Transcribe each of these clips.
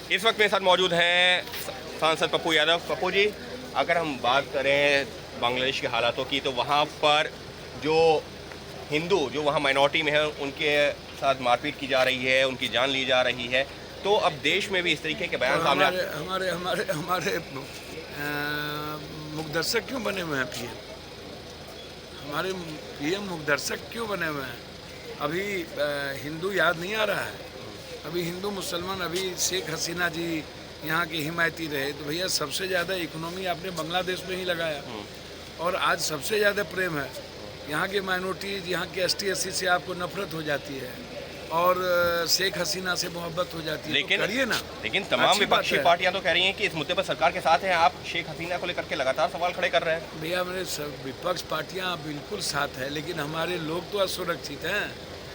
इस वक्त मेरे साथ मौजूद हैं सांसद पप्पू यादव। पप्पू जी, अगर हम बात करें बांग्लादेश के हालातों की, तो वहाँ पर जो हिंदू जो वहाँ माइनॉरिटी में है उनके साथ मारपीट की जा रही है, उनकी जान ली जा रही है। तो अब देश में भी इस तरीके के बयान सामने हमारे हमारे हमारे मुखदर्शक क्यों बने हुए हैं पीएम? हमारे पीएम मुखदर्शक क्यों बने हुए हैं? अभी हिंदू याद नहीं आ रहा है? अभी हिंदू मुसलमान, अभी शेख हसीना जी यहाँ के हिमायती रहे, तो भैया सबसे ज़्यादा इकोनॉमी आपने बांग्लादेश में ही लगाया और आज सबसे ज़्यादा प्रेम है यहाँ के माइनॉरिटीज, यहाँ के ST SC से आपको नफरत हो जाती है और शेख हसीना से मोहब्बत हो जाती है। लेकिन तो करिए ना। लेकिन तमाम विपक्षी पार्टियां तो कह रही हैं कि इस मुद्दे पर सरकार के साथ हैं। आप शेख हसीना को लेकर के लगातार सवाल खड़े कर रहे हैं। भैया मेरे सब विपक्ष पार्टियां बिल्कुल साथ है, लेकिन हमारे लोग तो असुरक्षित हैं।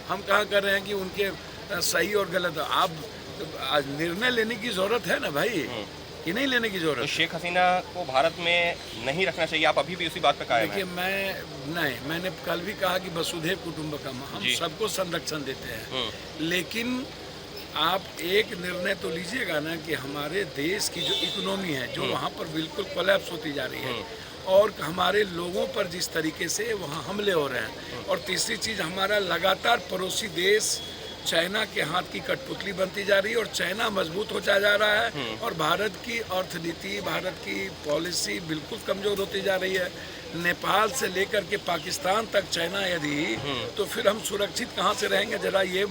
हम कहाँ कर रहे हैं कि उनके सही और गलत। आप निर्णय लेने की जरूरत है ना भाई, कि नहीं लेने की जरूरत? तो शेख हसीना को भारत में नहीं रखना चाहिए, आप अभी भी उसी बात पे कायम हैं? देखिए, मैंने कल भी कहा कि वसुधैव कुटुंबकम, हम सबको संरक्षण देते हैं, लेकिन आप एक निर्णय तो लीजिएगा ना कि हमारे देश की जो इकोनॉमी है, जो वहाँ पर बिल्कुल कोलैप्स होती जा रही है और हमारे लोगों पर जिस तरीके से वहाँ हमले हो रहे हैं, और तीसरी चीज़ हमारा लगातार पड़ोसी देश चाइना के हाथ की कठपुतली बनती जा रही है और चाइना मजबूत होता जा रहा है और भारत की अर्थनीति, भारत की पॉलिसी बिल्कुल कमज़ोर होती जा रही है। नेपाल से लेकर के पाकिस्तान तक चाइना यदि, तो फिर हम सुरक्षित कहाँ से रहेंगे? जरा ये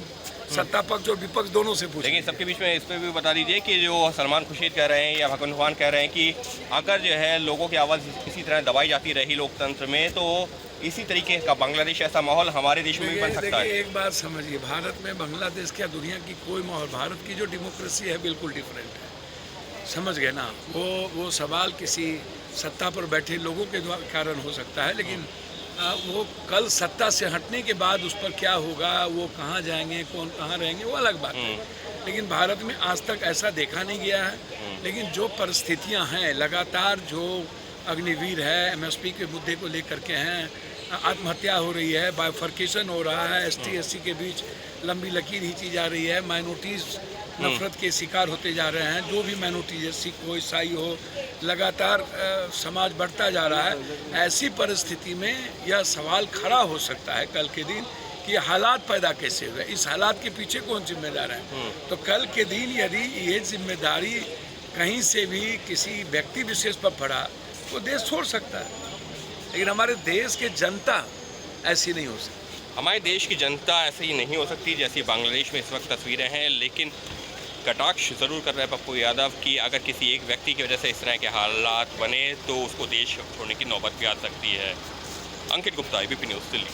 सत्ता पक्ष और विपक्ष दोनों से पूछें। लेकिन सबके बीच में इस पर भी बता दीजिए कि जो सलमान खुर्शीद कह रहे हैं या भगवंत मान कह रहे हैं कि अगर जो है लोगों की आवाज़ इसी तरह दबाई जाती रही लोकतंत्र में, तो इसी तरीके का बांग्लादेश ऐसा माहौल हमारे देश में भी बन सकता है। एक बात समझिए, भारत में बांग्लादेश क्या दुनिया की कोई माहौल, भारत की जो डेमोक्रेसी है बिल्कुल डिफरेंट है, समझ गए ना? वो सवाल किसी सत्ता पर बैठे लोगों के कारण हो सकता है, लेकिन वो कल सत्ता से हटने के बाद उस पर क्या होगा, वो कहाँ जाएंगे, कौन कहाँ रहेंगे, वो अलग बात है। लेकिन भारत में आज तक ऐसा देखा नहीं गया है। लेकिन जो परिस्थितियाँ हैं, लगातार जो अग्निवीर है, MSP के मुद्दे को लेकर के हैं, आत्महत्या हो रही है, बाइफर्केशन हो रहा है, ST SC के बीच लंबी लकीर खींची जा रही है, माइनॉरिटीज़ नफरत के शिकार होते जा रहे हैं, जो भी माइनॉरिटीज, सिख हो, ईसाई हो, लगातार समाज बढ़ता जा रहा है। ऐसी परिस्थिति में यह सवाल खड़ा हो सकता है कल के दिन कि हालात पैदा कैसे हुए, इस हालात के पीछे कौन जिम्मेदार है? तो कल के दिन यदि ये जिम्मेदारी कहीं से भी किसी व्यक्ति विशेष पर पड़ा, वो देश छोड़ सकता है, लेकिन हमारे देश की जनता ऐसी नहीं हो सकती। हमारे देश की जनता ऐसे ही नहीं हो सकती जैसी बांग्लादेश में इस वक्त तस्वीरें हैं। लेकिन कटाक्ष ज़रूर कर रहे हैं पप्पू यादव कि अगर किसी एक व्यक्ति की वजह से इस तरह के हालात बने तो उसको देश छोड़ने की नौबत भी आ सकती है। अंकित गुप्ता, ABP न्यूज़, दिल्ली।